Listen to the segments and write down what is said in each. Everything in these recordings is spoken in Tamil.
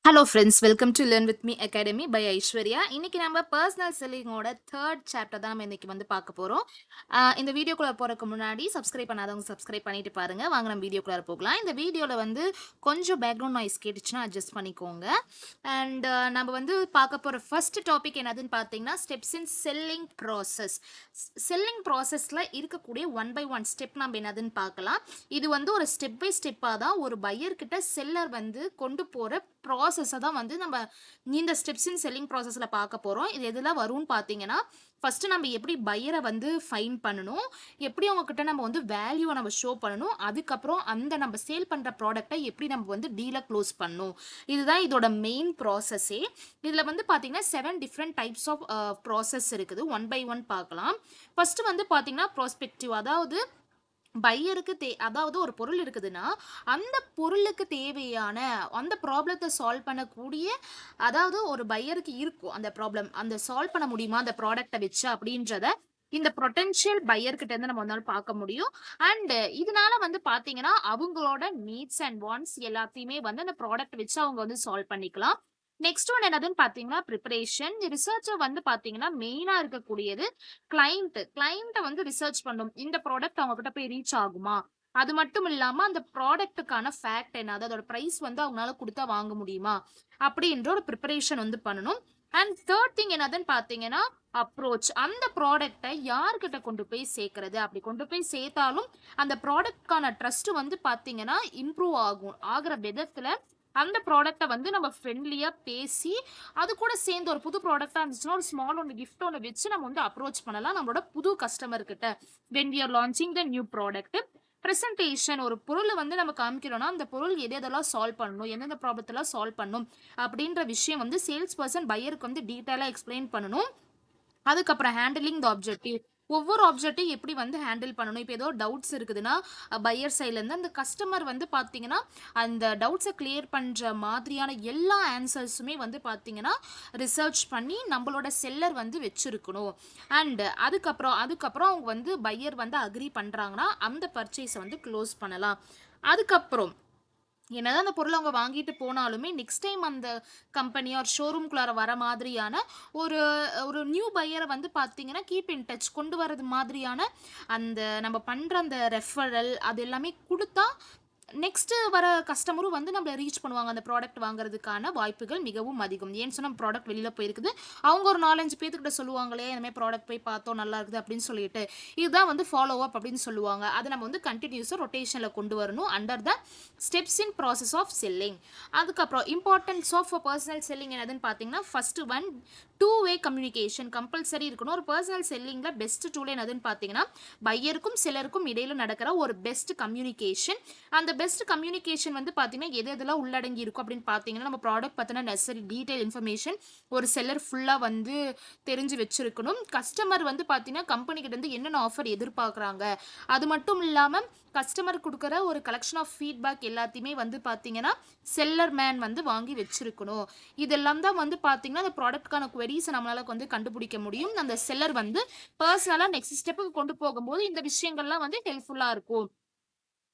Hello friends, welcome to learn with me academy by Aishwarya. இன்னைக்கு நம்ம பர்சனல் செல்லிங்கோட தேர்ட் சாப்டர் தான் நம்ம இன்னைக்கு வந்து பார்க்க போகிறோம். இந்த வீடியோக்குள்ளே போகிறதுக்கு முன்னாடி சப்ஸ்கிரைப் பண்ணாதவங்க சப்ஸ்கிரைப் பண்ணிட்டு பாருங்க. வாங்க நம்ம வீடியோக்குள்ளே போகலாம். இந்த வீடியோவில் வந்து கொஞ்சம் பேக்ரவுண்ட் நாய்ஸ் கேட்டுச்சுன்னா அட்ஜஸ்ட் பண்ணிக்கோங்க. அண்ட் நம்ம வந்து பார்க்க போகிற ஃபர்ஸ்ட் டாபிக் என்னதுன்னு பார்த்தீங்கன்னா ஸ்டெப்ஸ் இன் செல்லிங் ப்ராசஸ். செல்லிங் ப்ராசஸில் இருக்கக்கூடிய ஒன் பை ஒன் ஸ்டெப் நம்ம என்னதுன்னு பார்க்கலாம். இது வந்து ஒரு ஸ்டெப் பை ஸ்டெப்பாக தான் ஒரு பையர்கிட்ட செல்லர் வந்து கொண்டு போகிற ப்ராசஸை தான் வந்து நம்ம இந்த ஸ்டெப்ஸ் இன் செல்லிங் ப்ராசஸில் பார்க்க போகிறோம். இது எதெல்லாம் வரும்னு பார்த்தீங்கன்னா, ஃபஸ்ட்டு நம்ம எப்படி பையரை வந்து ஃபைன் பண்ணணும், எப்படி அவங்கக்கிட்ட நம்ம வந்து வேல்யூவை நம்ம ஷோ பண்ணணும், அதுக்கப்புறம் அந்த நம்ம சேல் பண்ணுற ப்ராடக்டை எப்படி நம்ம வந்து டீலை க்ளோஸ் பண்ணணும். இதுதான் இதோட மெயின் ப்ராசஸே. இதில் வந்து பார்த்தீங்கன்னா 7 டிஃப்ரெண்ட் டைப்ஸ் ஆஃப் ப்ராசஸ் இருக்குது. ஒன் பை ஒன் பார்க்கலாம். ஃபஸ்ட்டு வந்து பார்த்தீங்கன்னா ப்ராஸ்பெக்டிவ், அதாவது பையருக்கு அதாவது ஒரு பொருள் இருக்குதுன்னா அந்த பொருளுக்கு தேவையான அந்த ப்ராப்ளத்தை சால்வ் பண்ணக்கூடிய, அதாவது ஒரு பையருக்கு இருக்கும் அந்த ப்ராப்ளம், அந்த சால்வ் பண்ண முடியுமா அந்த ப்ராடக்டை வச்சு அப்படின்றத இந்த பொட்டன்ஷியல் பையர்கிட்ட இருந்து நம்ம வந்து பார்க்க முடியும். அண்ட் இதனால வந்து பாத்தீங்கன்னா அவங்களோட நீட்ஸ் அண்ட் வாண்ட்ஸ் எல்லாத்தையுமே வந்து அந்த ப்ராடக்ட் வச்சு அவங்க வந்து சால்வ் பண்ணிக்கலாம். நெக்ஸ்ட் ஒன் என்னதுன்னு பாத்தீங்கன்னா ப்ரிப்பரேஷன். ரிசர்ச்சர் வந்து பாத்தீங்கன்னா மெயினா இருக்கக்கூடியது கிளைண்ட்டை வந்து ரிசர்ச் பண்ணும். இந்த ப்ராடக்ட் அவங்க கிட்ட போய் ரீச் ஆகுமா, அது மட்டும் இல்லாம அந்த ப்ராடக்ட்டுக்கான ஃபேக்ட் என்ன, அதோட பிரைஸ் வந்து அவங்களால கொடுத்தா வாங்க முடியுமா அப்படின்ற ஒரு ப்ரிப்பரேஷன் வந்து பண்ணணும். அண்ட் தேர்ட் திங் என்னதுன்னு பாத்தீங்கன்னா அப்ரோச். அந்த ப்ராடக்டை யார்கிட்ட கொண்டு போய் சேர்க்கறது, அப்படி கொண்டு போய் சேர்த்தாலும் அந்த ப்ராடக்ட்கான ட்ரஸ்ட் வந்து பாத்தீங்கன்னா இம்ப்ரூவ் ஆகுற விதத்துல அந்த ப்ராடக்ட்டை வந்து நம்ம ஃப்ரெண்ட்லியா பேசி, அது கூட சேர்ந்து ஒரு புது ப்ராடக்ட்டா இருந்துச்சுன்னா ஒரு ஸ்மால் ஒன்று கிஃப்ட் ஒன்று வச்சு நம்ம வந்து அப்ரோச் பண்ணலாம் நம்மளோட புது கஸ்டமர் கிட்ட. When we are launching the new product. Presentation. ஒரு பொருளை வந்து நம்ம காமிக்கிறோம்னா அந்த பொருள் எதெல்லாம் சால்வ் பண்ணணும், எந்தெந்த ப்ராப்ளத்தெல்லாம் சால்வ் பண்ணணும் அப்படின்ற விஷயம் வந்து சேல்ஸ் பர்சன் பையருக்கு வந்து டீட்டெயிலாக எக்ஸ்பிளைன் பண்ணணும். அதுக்கப்புறம் ஹேண்டிலிங் த ஆப்ஜெக்டிவ். ஒவ்வொரு ஆப்ஜெக்டையும் எப்படி வந்து ஹேண்டில் பண்ணணும். இப்போ ஏதோ டவுட்ஸ் இருக்குதுன்னா பையர் சைட்லேருந்து அந்த கஸ்டமர் வந்து பார்த்தீங்கன்னா அந்த டவுட்ஸை கிளியர் பண்ணுற மாதிரியான எல்லா ஆன்சர்ஸுமே வந்து பார்த்தீங்கன்னா ரிசர்ச் பண்ணி நம்மளோட செல்லர் வந்து வச்சுருக்கணும். அண்டு அதுக்கப்புறம் அவங்க வந்து பையர் வந்து அக்ரி பண்ணுறாங்கன்னா அந்த பர்ச்சேஸை வந்து க்ளோஸ் பண்ணலாம். அதுக்கப்புறம் என்னதான் அந்த பொருள் அவங்க வாங்கிட்டு போனாலுமே நெக்ஸ்ட் டைம் அந்த கம்பெனி ஆர் ஷோரூம்குள்ளார வர மாதிரியான ஒரு ஒரு நியூ பையரை வந்து பார்த்தீங்கன்னா கீப் இன் டச் கொண்டு வரது மாதிரியான அந்த நம்ம பண்ணுற அந்த ரெஃபரல் அது எல்லாமே கொடுத்தா நெக்ஸ்ட் வர கஸ்டமரும் வந்து நம்மளை ரீச் பண்ணுவாங்க. அந்த ப்ராடக்ட் வாங்குறதுக்கான வாய்ப்புகள் மிகவும் அதிகம். ஏன்னு சொன்னால் ப்ராடக்ட் வெளியில் போயிருக்குது, அவங்க ஒரு 4-5 பேத்துக்கிட்ட சொல்லுவாங்களே இந்த மாதிரி ப்ராடக்ட் போய் பார்த்தோம் நல்லா இருக்குது அப்படின்னு சொல்லிட்டு, இதுதான் வந்து ஃபாலோ அப் அப்படின்னு சொல்லுவாங்க. அதை நம்ம வந்து கண்டினியூஸாக ரொட்டேஷனில் கொண்டு வரணும் under the steps in process of selling. அதுக்கப்புறம் இம்பார்ட்டன்ஸ் ஆஃப் பர்சனல் செல்லிங் என்னதுன்னு பார்த்தீங்கன்னா first one two way communication compulsory இருக்கணும். ஒரு பர்சனல் செல்லிங்கில் பெஸ்ட் டூல் என்னதுன்னு பார்த்தீங்கன்னா பையருக்கும் செல்லருக்கும் இடையில நடக்கிற ஒரு பெஸ்ட் கம்யூனிகேஷன். அந்த பெஸ்ட் கம்யூனிகேஷன் வந்து பார்த்தீங்கன்னா எதெல்லாம் உள்ளடங்கி இருக்கும் அப்படின்னு பார்த்தீங்கன்னா நம்ம ப்ராடக்ட் பற்றின நெசசரி டீட்டெயில் இன்ஃபர்மேஷன் ஒரு செல்லர் ஃபுல்லாக வந்து தெரிஞ்சு வச்சிருக்கணும். கஸ்டமர் வந்து பார்த்தீங்கன்னா கம்பெனி கிட்ட இருந்து என்னென்ன ஆஃபர் எதிர்பார்க்குறாங்க, அது மட்டும் இல்லாமல் கஸ்டமர் கொடுக்குற ஒரு கலெக்ஷன் ஆஃப் ஃபீட்பேக் எல்லாத்தையுமே வந்து பார்த்தீங்கன்னா செல்லர் மேன் வந்து வாங்கி வச்சிருக்கணும். இதெல்லாம் தான் வந்து பார்த்தீங்கன்னா அந்த ப்ராடக்ட்கான குவெரிஸை நம்மளால வந்து கண்டுபிடிக்க முடியும். அந்த செல்லர் வந்து பர்சனலாக நெக்ஸ்ட் ஸ்டெப்புக்கு கொண்டு போகும்போது இந்த விஷயங்கள்லாம் வந்து ஹெல்ப்ஃபுல்லாக இருக்கும்.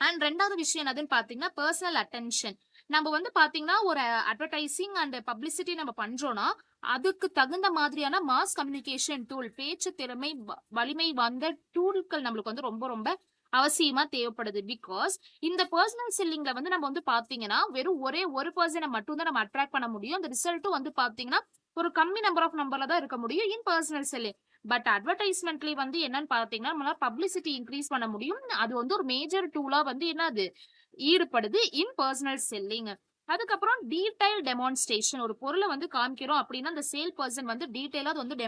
அண்ட் ரெண்டாவது விஷயம் என்னதுன்னு பார்த்தீங்கன்னா பர்சனல் அட்டென்ஷன். நம்ம வந்து பார்த்தீங்கன்னா ஒரு அட்வர்டைசிங் அண்ட் பப்ளிசிட்டி நம்ம பண்றோம்னா அதுக்கு தகுந்த மாதிரியான மாஸ் கம்யூனிகேஷன் டூல், பேச்சு திறமை வலிமை வாய்ந்த டூல்கள் நம்மளுக்கு வந்து ரொம்ப ரொம்ப அவசியமா தேவைப்படுது. பிகாஸ் இந்த பர்சனல் செல்லிங்ல வந்து நம்ம வந்து பாத்தீங்கன்னா வெறும் ஒரே ஒரு பர்சனை மட்டும் தான் நம்ம அட்ராக்ட் பண்ண முடியும். அந்த ரிசல்ட்டும் வந்து பாத்தீங்கன்னா ஒரு கம்மி நம்பர்ல தான் இருக்க முடியும் இன் பர்சனல் செல்லிங். பட் அட்வர்டைஸ்மெண்ட்லயே வந்து என்னன்னு பாத்தீங்கன்னா நம்மளால பப்ளிசிட்டி இன்க்ரீஸ் பண்ண முடியும். அது வந்து ஒரு மேஜர் டூலா வந்து என்னது ஈடுபடுது இன் பர்சனல் செல்லிங். அதுக்கப்புறம் டீடைல் டெமான்ஸ்ட்ரேஷன். ஒரு பொருளை வந்து காமிக்கிறோம் அப்படின்னா அந்த சேல் பர்சன் வந்து டீடைலா அது வந்து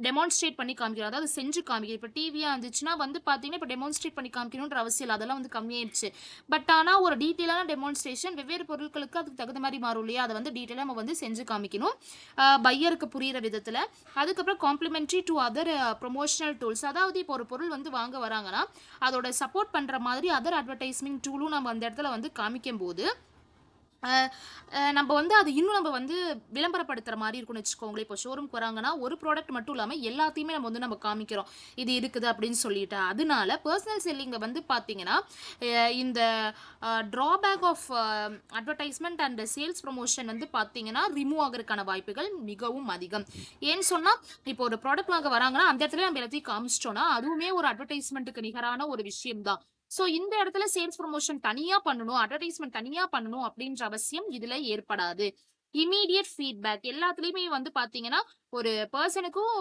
டெமான்ஸ்ட்ரேட் பண்ணி காமிக்கிறோம், அதாவது செஞ்சு காமிக்கிறோம். இப்போ டிவியா இருந்துச்சுன்னா வந்து பார்த்தீங்கன்னா இப்போ டெமான்ஸ்ட்ரேட் பண்ணி காமிக்கணுன்ற அவசியம் இல்லை, அதெல்லாம் வந்து கம்மியாயிடுச்சு. பட் ஆனால் ஒரு டீட்டெயிலான டெமான்ஸ்ட்ரேஷன் வெவ்வேறு பொருட்களுக்கு அதுக்கு தகுந்த மாதிரி மாறும் இல்லையா, அதை வந்து டீட்டெயிலாக நம்ம வந்து செஞ்சு காமிக்கணும் பையருக்கு புரியிற விதத்தில். அதுக்கப்புறம் complimentary to other promotional tools, அதாவது இப்போ ஒரு பொருள் வந்து வாங்க வராங்கன்னா அதோட சப்போர்ட் பண்ணுற மாதிரி அதர் அட்வர்டைஸ்மெண்ட் டூலும் நம்ம அந்த இடத்துல வந்து காமிக்கும் போது அ நம்ம வந்து அது இன்னும் நம்ம வந்து விளம்பரப்படுத்துற மாரி இருக்கும்னு வச்சுக்கோங்களேன். இப்போ ஷோரூம்க்கு வராங்கன்னா, ஒரு ப்ராடக்ட் மட்டும் இல்லாம எல்லாத்தையுமே நம்ம காமிக்கிறோம். இது இருக்குது அப்படின்னு சொல்லிட்டு. அதனால பெர்சனல் செல்லிங்ல வந்து பார்த்தீங்கன்னா, இந்த drawback of advertisement and sales promotion வந்து பார்த்தீங்கன்னா, ரிமூவ் ஆகுறதுக்கான வாய்ப்புகள் மிகவும் அதிகம். ஏன்னு சொன்னா, இப்போ ஒரு ப்ராடக்ட் வாங்க வராங்கன்னா, அந்த இடத்துல நம்ம எல்லாத்தையும் காமிச்சிட்டோம்னா, அதுவுமே ஒரு அட்வர்டைஸ்மென்ட்க்கு நிகரான ஒரு விஷயம் தான். சோ இந்த இடத்துல சேல்ஸ் ப்ரமோஷன் தனியா பண்ணணும், அட்வர்டைஸ்மென்ட் தனியா பண்ணணும் அப்படின்ற அவசியம் இதுல ஏற்படாது. இம்மீடியட் ஃபீட்பேக் எல்லாத்துலயுமே வந்து பாத்தீங்கன்னா, ஒரு பெர்சனுக்கும்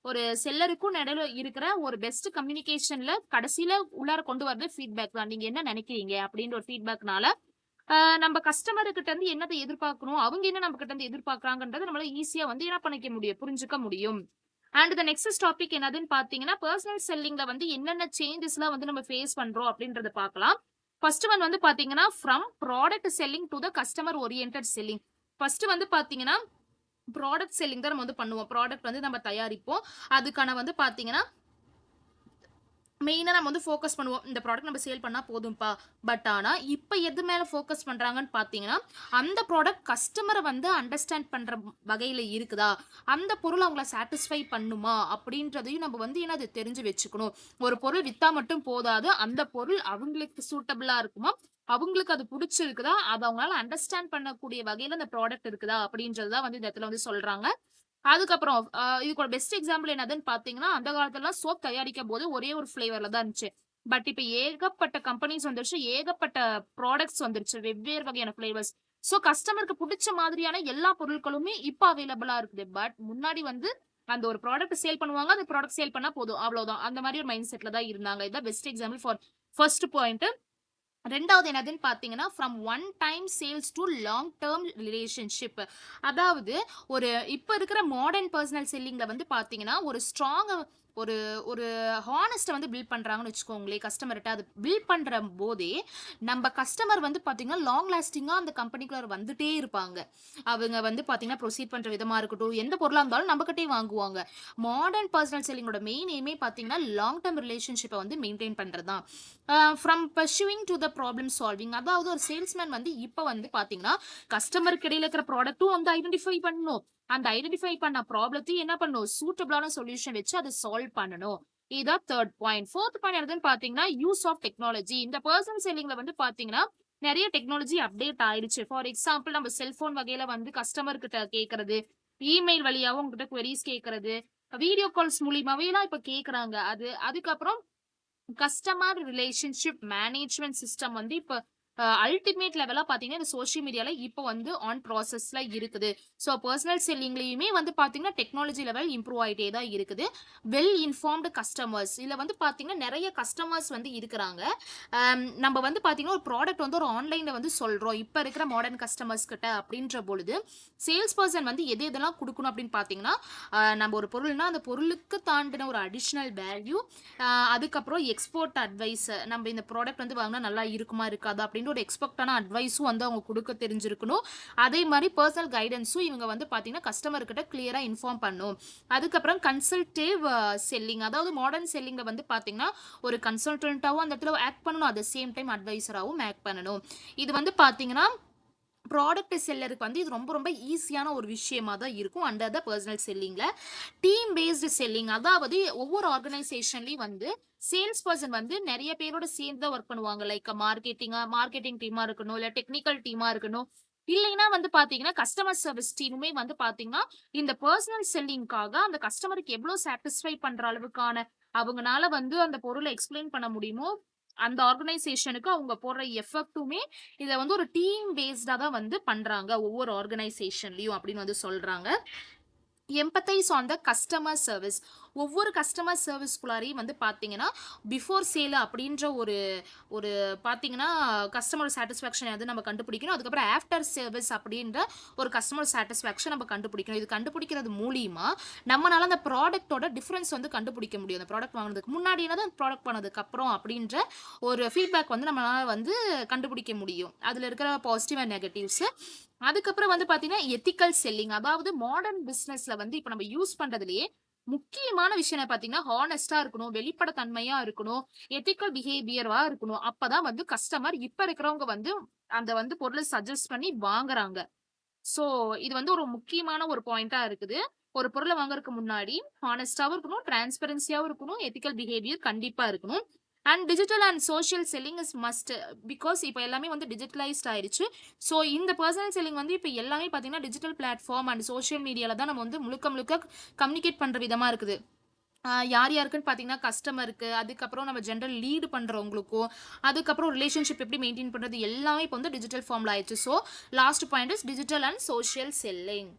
ஒரு செல்லருக்கும் நடுவுல இருக்கிற ஒரு பெஸ்ட் கம்யூனிகேஷன்ல கடைசியில உள்ளார கொண்டு வரது ஃபீட்பேக் தான். நீங்க என்ன நினைக்கிறீங்க? அப்படின்ற ஒரு ஃபீட்பேக்னால, நம்ம கஸ்டமர் கிட்ட இருந்து என்னத்த எதிர்பார்க்கணும், அவங்க என்ன நம்ம கிட்ட இருந்து எதிர்பார்க்கறாங்கன்றத நம்மளால ஈஸியா வந்து என்ன பண்ணிக்க முடியும், புரிஞ்சுக்க முடியும். அண்ட் த நெக்ஸ்ட் டாபிக் என்னதுன்னு பார்த்தீங்கன்னா, பெர்சனல் செல்லிங்ல வந்து என்னென்ன சேஞ்சஸ்லாம் வந்து நம்ம ஃபேஸ் பண்றோம் அப்படின்றத பார்க்கலாம். ஃபர்ஸ்ட் ஒன் வந்து பார்த்தீங்கன்னா, from product selling to the customer oriented selling. First வந்து பார்த்தீங்கன்னா, ப்ராடக்ட் செல்லிங் தான் நம்ம வந்து பண்ணுவோம். ப்ராடக்ட் வந்து நம்ம தயாரிப்போம். அதுக்கான வந்து பார்த்தீங்கன்னா மெயினா நம்ம வந்து ஃபோக்கஸ் பண்ணுவோம். இந்த ப்ராடக்ட் நம்ம சேல் பண்ணா போதும்பா. பட் ஆனா, இப்ப எது மேல ஃபோக்கஸ் பண்றாங்கன்னு பார்த்தீங்கன்னா, அந்த ப்ராடக்ட் கஸ்டமர வந்து அண்டர்ஸ்டாண்ட் பண்ற வகையில இருக்குதா? அந்த பொருள் அவங்கள சாட்டிஸ்ஃபை பண்ணுமா? அப்படின்றதையும் நம்ம வந்து என்னது தெரிஞ்சு வச்சுக்கணும். ஒரு பொருள் வித்தா மட்டும் போதாது. அந்த பொருள் அவங்களுக்கு சூட்டபிளா இருக்குமா? அவங்களுக்கு அது புடிச்சிருக்குதா? அத அவங்களால அண்டர்ஸ்டாண்ட் பண்ணக்கூடிய வகையில அந்த ப்ராடக்ட் இருக்குதா? அப்படின்றது தான் வந்து இந்த இடத்துல வந்து சொல்றாங்க. அதுக்கப்புறம் இதுக்கு ஒரு பெஸ்ட் எக்ஸாம்பிள் என்னதுன்னு பார்த்தீங்கன்னா, அந்த காலத்துலலாம் சோப் தயாரிக்கும்போது ஒரே ஒரு ஃப்ளேவர்ல தான் இருந்துச்சு. பட் இப்ப ஏகப்பட்ட கம்பெனிஸ் வந்துருச்சு. ஏகப்பட்ட ப்ராடக்ட்ஸ் வந்துருச்சு. வெவ்வேறு வகையான ஃப்ளேவர்ஸ். சோ கஸ்டமருக்கு புடிச்ச மாதிரியான எல்லா பொருட்களுமே இப்ப அவைலபிளா இருக்குது. பட் முன்னாடி வந்து அந்த ஒரு ப்ராடக்ட் சேல் பண்ணுவாங்க. அந்த ப்ராடக்ட் சேல் பண்ணா போதும். அவ்வளவுதான். அந்த மாரி ஒரு மைண்ட் செட்ல தான் இருந்தாங்க. இதான் best example for first point. 2வது என்னதுன்னு பார்த்தீங்கன்னா, from one time sales too long term relationship. அதாவது ஒரு இப்ப இருக்கிற மாடர்ன் பெர்சனல் செல்லிங்ல வந்து பார்த்தீங்கன்னா, ஒரு ஸ்ட்ராங் ஒரு ஒரு ஹானஸ்ட்ட வந்து பில்ட் பண்றாங்கன்னு வச்சுக்கோங்களேன் கஸ்டமர்ட்ட. அது பில்ட் பண்ற போதே, நம்ப கஸ்டமர் வந்து பார்த்தீங்கன்னா, லாங் லாஸ்டிங்கா அந்த கம்பெனிக்குள்ள வந்துட்டே இருப்பாங்க. அவங்க வந்து பார்த்தீங்கன்னா, ப்ரொசீட் பண்ற விதமா இருக்கட்டும், எந்த பொருளா இருந்தாலும் நம்மகிட்டயே வாங்குவாங்க. மாடர்ன் பெர்சனல் செல்லிங்கோட மெயின் எய்மே பார்த்தீங்கன்னா, லாங் டெர்ம் ரிலேஷன்ஷிப்ப வந்து மெயின்டெயின் பண்றது தான். From pursuing to the problem solving. அதாவது ஒரு சேல்ஸ்மேன் வந்து இப்ப வந்து பாத்தீங்கன்னா கஸ்டமருக்கு இடையில இருக்கிற ப்ராடக்ட்டும் வந்து ஐடென்டிஃபை பண்ணணும். அந்த ஐடென்டிஃபை பண்ண ப்ராப்ளத்தையும் என்ன பண்ணணும், சூட்டபிளான சொல்யூஷன் வச்சு அதை சால்வ் பண்ணணும். இதான் தேர்ட் பாயிண்ட். ஃபோர்த் பாயிண்ட் என்னதுன்னு பாத்தீங்கன்னா, யூஸ் ஆஃப் டெக்னாலஜி. இந்த பர்சனல் செல்லிங்ல வந்து பாத்தீங்கன்னா நிறைய டெக்னாலஜி அப்டேட் ஆயிடுச்சு. ஃபார் எக்ஸாம்பிள் நம்ம செல்போன் வகையில வந்து கஸ்டமர் கிட்ட கேட்கறது, இமெயில் வழியாவும் உங்ககிட்ட queries கேட்கறது, வீடியோ கால்ஸ் மூலியமாவே எல்லாம் இப்ப கேக்குறாங்க. அதுக்கப்புறம் கஸ்டமர் ரிலேஷன்ஷிப் மேனேஜ்மென்ட் சிஸ்டம் வந்து இப்ப அல்டிமேட் லெவலா பாத்தீங்கன்னா இந்த சோஷியல் மீடியால இப்ப வந்து ஆன் ப்ராசஸ்ல இருக்குது. சோ பர்சனல் செல்லிங்லயுமே வந்து பாத்தீங்கன்னா டெக்னாலஜி லெவல் இம்ப்ரூவ் ஆயிட்டே தான் இருக்குது. வெல் இன்ஃபார்ம்டு கஸ்டமர்ஸ் இதுல வந்து பாத்தீங்கன்னா நிறைய கஸ்டமர்ஸ் வந்து இருக்கிறாங்க. நம்ம வந்து பாத்தீங்கன்னா ஒரு ப்ராடக்ட் வந்து ஒரு ஆன்லைன்ல வந்து சொல்றோம் இப்ப இருக்கிற மாடர்ன் கஸ்டமர்ஸ் கிட்ட அப்படின்ற பொழுது சேல்ஸ் பர்சன் வந்து எது எதெல்லாம் கொடுக்கணும் அப்படின்னு பாத்தீங்கன்னா, நம்ம ஒரு பொருள்னா அந்த பொருளுக்கு தாண்டின ஒரு அடிஷனல் வேல்யூ, அதுக்கப்புறம் எக்ஸ்போர்ட் அட்வைஸ். நம்ம இந்த ப்ராடக்ட் வந்து வாங்கினா நல்லா இருக்குமா இருக்காதா அப்படின்ற ஒரு எக்ஸ்பெக்டான அட்வைஸும் வந்து அவங்க கொடுக்க தெரிஞ்சிருக்கணும். அதே மாதிரி பர்சனல் கைடன்ஸும் இவங்க வந்து பார்த்தீங்கன்னா கஸ்டமர் கிட்ட கிளியரா இன்ஃபார்ம் பண்ணும். அதுக்கப்புறம் கன்சல்டேவ் செல்லிங். அதாவது மாடர்ன் செல்லிங்ல வந்து பார்த்தீங்கன்னா ஒரு கன்சல்டன்ட்டாவும் அந்த இடத்துல ஆக்ட் பண்ணணும். அட் த சேம் டைம் அட்வைசராகவும் ஆக்ட் பண்ணணும். இது வந்து பார்த்தீங்கன்னா ப்ராடக்ட் செல்லருக்கு வந்து இது ரொம்ப ரொம்ப ஈஸியான ஒரு விஷயமா தான் இருக்கும் அண்டர் த பர்சனல் செல்லிங்ல. Team based selling. அதாவது ஒவ்வொரு ஆர்கனைசேஷன்லயும் வந்து சேல்ஸ் பர்சன் வந்து நிறைய பேரோட சேர்ந்து தான் ஒர்க் பண்ணுவாங்க. லைக் மார்க்கெட்டிங் டீமா இருக்கணும், இல்ல டெக்னிக்கல் டீமா இருக்கணும். இல்லைன்னா வந்து பாத்தீங்கன்னா கஸ்டமர் சர்வீஸ் டீமுமே வந்து பாத்தீங்கன்னா இந்த பர்சனல் செல்லிங்காக அந்த கஸ்டமருக்கு எவ்வளவு சாட்டிஸ்ஃபை பண்ற அளவுக்கான அவங்கனால வந்து அந்த பொருளை எக்ஸ்பிளைன் பண்ண முடியுமோ அந்த ஆர்கனைசேஷனுக்கு அவங்க போடுற எஃபெக்ட்டுமே இத வந்து ஒரு டீம் பேஸ்டா தான் வந்து பண்றாங்க ஒவ்வொரு ஆர்கனைசேஷன்லயும் அப்படின்னு வந்து சொல்றாங்க. Empathise on the customer service. ஒவ்வொரு கஸ்டமர் சர்வீஸ்குள்ளாரையும் வந்து பார்த்தீங்கன்னா, பிஃபோர் சேல் அப்படின்ற ஒரு ஒரு பார்த்தீங்கன்னா, கஸ்டமர் சாட்டிஸ்ஃபேக்ஷன் எது நம்ம கண்டுபிடிக்கணும். அதுக்கப்புறம் ஆஃப்டர் சர்வீஸ் அப்படின்ற ஒரு கஸ்டமர் சாட்டிஸ்ஃபேக்ஷன் நம்ம கண்டுபிடிக்கணும். இது கண்டுபிடிக்கிறது மூலியமா, நம்மனால அந்த ப்ராடக்ட்டோட டிஃபரன்ஸ் வந்து கண்டுபிடிக்க முடியும். அந்த ப்ராடக்ட் வாங்குனதுக்கு முன்னாடி என்னது, அந்த ப்ராடக்ட் பண்ணதுக்கு அப்புறம் அப்படின்ற ஒரு ஃபீட்பேக் வந்து நம்மளால வந்து கண்டுபிடிக்க முடியும். அதுல இருக்கிற பாசிட்டிவ் அண்ட் நெகட்டிவ்ஸ். அதுக்கப்புறம் வந்து பார்த்தீங்கன்னா, எத்திக்கல் செல்லிங். அதாவது மாடர்ன் பிசினஸ்ல வந்து இப்ப நம்ம யூஸ் பண்றதுலயே முக்கியமான விஷயம் என்ன பார்த்தீங்கன்னா, ஹானஸ்ட்டா இருக்கணும், வெளிப்படைத்தன்மையா இருக்கணும், எத்திக்கல் பிஹேவியரா இருக்கணும். அப்பதான் வந்து கஸ்டமர் இப்ப இருக்கிறவங்க வந்து அந்த வந்து பொருள சஜெஸ்ட் பண்ணி வாங்குறாங்க. சோ, இது வந்து ஒரு முக்கியமான ஒரு பாயிண்ட்டா இருக்குது. ஒரு பொருள வாங்குறதுக்கு முன்னாடி ஹானஸ்ட்டாவும் இருக்கணும், டிரான்ஸ்பரன்சியாவும் இருக்கணும், எத்திக்கல் பிஹேவியர் கண்டிப்பா இருக்கணும். And digital and social selling is must. Because இப்ப எல்லாமே வந்து டிஜிட்டலைஸ்ட் ஆயிருச்சு. சோ, இந்த பெர்சனல் செல்லிங் வந்து இப்ப எல்லாமே பார்த்தீங்கன்னா, டிஜிட்டல் பிளாட்ஃபார்ம் அண்ட் சோசியல் மீடியால தான் நம்ம வந்து முழுக்க முழுக்க கம்யூனிகேட் பண்ற விதமா இருக்குது. யார் யாருக்குன்னு பார்த்தீங்கன்னா, கஸ்டமருக்கு, அதுக்கப்புறம் நம்ம ஜெனரல் லீடு பண்றவங்களுக்கும், அதுக்கப்புறம் ரிலேஷன்ஷிப் எப்படி மெயின்டெயின் பண்றது எல்லாமே இப்போ வந்து டிஜிட்டல் ஃபார்ம்ல ஆயிடுச்சு. So, last point is digital and social selling.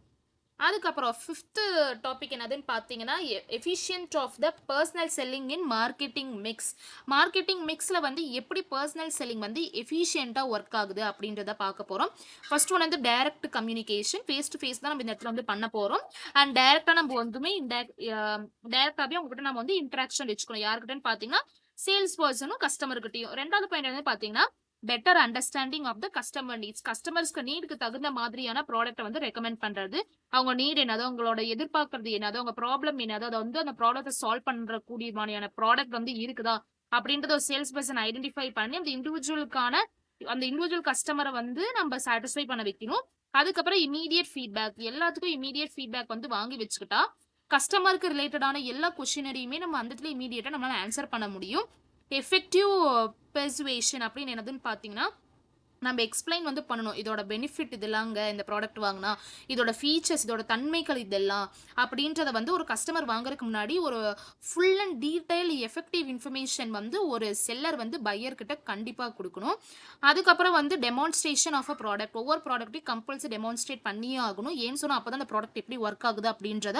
அதுக்கப்புறம் 5த் டாபிக் என்னதுன்னு பார்த்தீங்கன்னா, efficient of the personal selling in marketing mix. Marketing மிக்ஸ்ல வந்து எப்படி பெர்சனல் செல்லிங் வந்து எஃபிஷியன்ட்டா ஒர்க் ஆகுது அப்படின்றத பார்க்க போறோம். ஃபர்ஸ்ட் ஒன் வந்து direct communication. Face to face தான் நம்ம இந்த இடத்துல வந்து பண்ண போறோம். அண்ட் டைரக்ட்டா நம்ம வந்துமே டைரக்ட்டாவே உங்ககிட்ட நம்ம வந்து இன்டராக்ஷன் வச்சுக்கணும். யார்கிட்டன்னு பார்த்தீங்கன்னா, சேல்ஸ் பெர்சனும் கஸ்டமர்கிட்டயும். 2வது பாயிண்ட் வந்து பார்த்தீங்கன்னா, better understanding of the customer needs. கஸ்டமர்ஸ்க்கு நீடுக்கு தகுந்த மாதிரியான ப்ராடக்ட்ட வந்து ரெக்கமெண்ட் பண்றது. அவங்க நீட் என்னதோ, உங்களோட எதிர்பார்க்கிறது என்னதோ, உங்க ப்ராப்ளம் என்னதோ, அத வந்து அந்த ப்ராப்ளத்த சால்வ் பண்ற கூடியமான ப்ராடக்ட் வந்து இருக்குதா? அப்படின்றத ஒரு சேல்ஸ் பெர்சன் ஐடென்டிஃபை பண்ணி, அந்த இண்டிவிஜுவல் கஸ்டமர வந்து நம்ம சாட்டிஸ்ஃபை பண்ண வைக்கணும். அதுக்கப்புறம் இம்மீடியேட் ஃபீட்பேக். எல்லாத்துக்கும் இம்மீடியேட் ஃபீட்பேக் வந்து வாங்கி வச்சுக்கிட்டா, கஸ்டமருக்கு ரிலேட்டடான எல்லா கொஸ்டினரியுமே நம்ம அந்த இடத்துல இம்மீடியேட்டா நம்மளால ஆன்சர் பண்ண முடியும். எஃபெக்டிவ் பெர்சுவேஷன் அப்படின்னு என்னதுன்னு பார்த்தீங்கன்னா, நம்ம எக்ஸ்பிளைன் வந்து பண்ணணும். இதோட பெனிஃபிட் இதெல்லாங்க, இந்த ப்ராடக்ட் வாங்குனா, இதோட ஃபீச்சர்ஸ், இதோட தன்மைகள் இதெல்லாம் அப்படின்றத வந்து ஒரு கஸ்டமர் வாங்குறதுக்கு முன்னாடி ஒரு full and detail effective information வந்து ஒரு செல்லர் வந்து பையர் கிட்ட கண்டிப்பா குடுக்கணும். அதுக்கப்புறம் வந்து டெமான்ஸ்ட்ரேஷன் ஆஃப் அ ப்ராடக்ட். ஒவ்வொரு ப்ராடக்ட்டையும் கம்பல்சரி டெமான்ஸ்ட்ரேட் பண்ணியே ஆகணும். ஏன்னு சொன்னா அப்பதான் அந்த ப்ராடக்ட் எப்படி ஒர்க் ஆகுது அப்படின்றத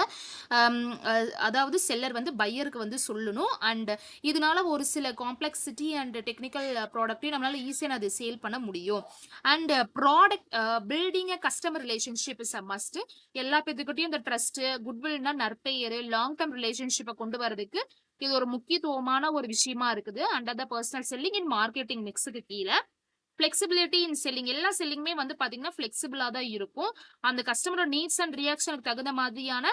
அம் அ அதாவது செல்லர் வந்து பையருக்கு வந்து சொல்லணும். அண்ட் இதனால ஒரு சில காம்ப்ளெக்ஸிட்டி அண்ட் டெக்னிக்கல் ப்ராடக்ட்டையும் நம்மளால ஈஸியா அது சேல் பண்ண முடியும். And product building a customer relationship is a must. எல்லா பேத்துக்கிட்டயும் இந்த ட்ரஸ்ட், குட்வில்னா நற்பெயர், லாங் டர்ம் ரிலேஷன்ஷிப்பை கொண்டு வரதுக்கு இது ஒரு முக்கியத்துவமான ஒரு விஷயமா இருக்குது. Under the personal selling in marketing மிக்ஸுக்கு கீழே ஃபிளெக்சிபிலிட்டி இன் செல்லிங். எல்லா செல்லிங்குமே வந்து பாத்தீங்கன்னா ஃபிளெக்சிபிளா தான் இருக்கும். அந்த கஸ்டமரோட நீட்ஸ் அண்ட் ரியாக்ஷனுக்கு தகுந்த மாதிரியான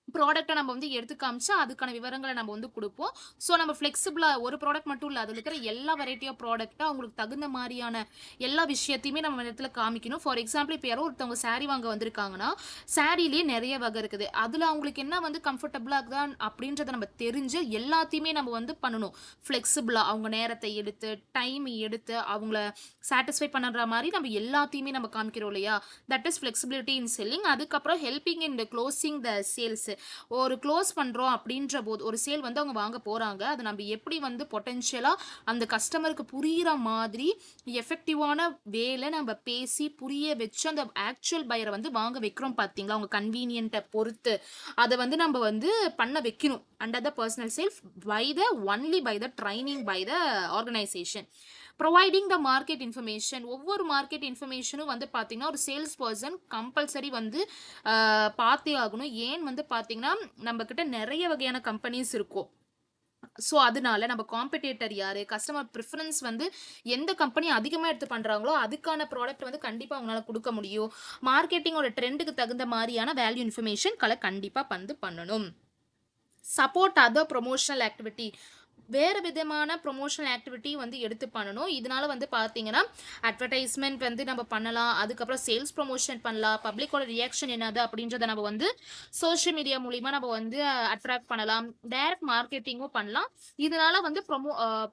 ப்ராடக்ட்ட நம்ம வந்து எடுத்து காமிச்சா, அதுக்கான விவரங்கள நம்ம வந்து குடுப்போம். ஸோ நம்ம ஃப்ளெக்சிபிளா ஒரு ப்ராடக்ட் மட்டும் இல்ல. அதுல இருக்கிற எல்லா வெரைட்டி ஆஃப் ப்ராடக்ட்ட அவங்களுக்கு தகுந்த மாரியான எல்லா விஷயத்தையுமே நம்ம இந்த இடத்துல காமிக்கணும். ஃபார் எக்ஸாம்பிள் இப்ப யாரோ ஒருத்தவங்க சாரி வாங்க வந்திருக்காங்கன்னா, சாரிலயே நெறைய வகை இருக்குது. அதுல அவங்களுக்கு என்ன வந்து கம்ஃபர்டபுளா இருக்குதா அப்படின்றத நம்ம தெரிஞ்சு எல்லாத்தையுமே நம்ம வந்து பண்ணணும். ஃப்ளெக்சிபிளா அவங்க நேரத்தை எடுத்து, டைம் எடுத்து அவங்கள சாட்டிஸ்ஃபை பண்ணுற மாரி நம்ம எல்லாத்தையுமே நம்ம காமிக்கிறோம் இல்லையா? That is flexibility in selling. அதுக்கப்புறம் helping in closing the sales. ஒரு க்ளோஸ் பண்றோம் அப்படின்ற போது ஒரு சேல் வந்து அவங்க வாங்க போறாங்க. அது நம்ம எப்படி வந்து பொட்டன்ஷியலா அந்த கஸ்டமருக்கு புரியிற மாதிரி எஃபெக்டிவான வேல நம்ம பேசி புரிய வச்சு அந்த ஆக்சுவல் பையரை வந்து வாங்க வைக்கிறோம் பார்த்தீங்களா? அவங்க கன்வீனியன்ட்ட பொறுத்து அத வந்து நம்ம வந்து பண்ண வைக்கணும். Under the personal self only by the training by the organisation. Providing the market information. ஒவ்வொரு மார்க்கெட் இன்ஃபர்மேஷனும் வந்து பார்த்தீங்கன்னா, ஒரு சேல்ஸ் பெர்சன் கம்பல்சரி வந்து பார்த்தே ஆகணும். ஏன் வந்து பார்த்தீங்கன்னா, நம்ம கிட்ட நெறைய வகையான கம்பெனிஸ் இருக்கும். ஸோ, அதனால நம்ம காம்படிட்டர் யாரு? கஸ்டமர் பிரிஃபரன்ஸ் வந்து எந்த கம்பெனி அதிகமா எடுத்து பண்றாங்களோ, அதுக்கான ப்ராடக்ட் வந்து கண்டிப்பா அவங்களால குடுக்க முடியும். மார்க்கெட்டிங்கோட ட்ரெண்டுக்கு தகுந்த மாரியான வேல்யூ இன்ஃபர்மேஷன் கண்டிப்பா வந்து பண்ணணும். Support other promotional activity. வேற விதமான ப்ரொமோஷனல் ஆக்டிவிட்டி வந்து எடுத்து பண்ணணும். இதனால வந்து பார்த்தீங்கன்னா, அட்வர்டைஸ்மென்ட் வந்து நம்ம பண்ணலாம். அதுக்கப்புறம் சேல்ஸ் ப்ரமோஷன் பண்ணலாம். பப்ளிக்கோட ரியாக்ஷன் என்னது அப்படின்றத நம்ம வந்து சோஷியல் மீடியா மூலியமா நம்ம வந்து அட்ராக்ட் பண்ணலாம். டைரக்ட் மார்க்கெட்டிங்கும் பண்ணலாம். இதனால வந்து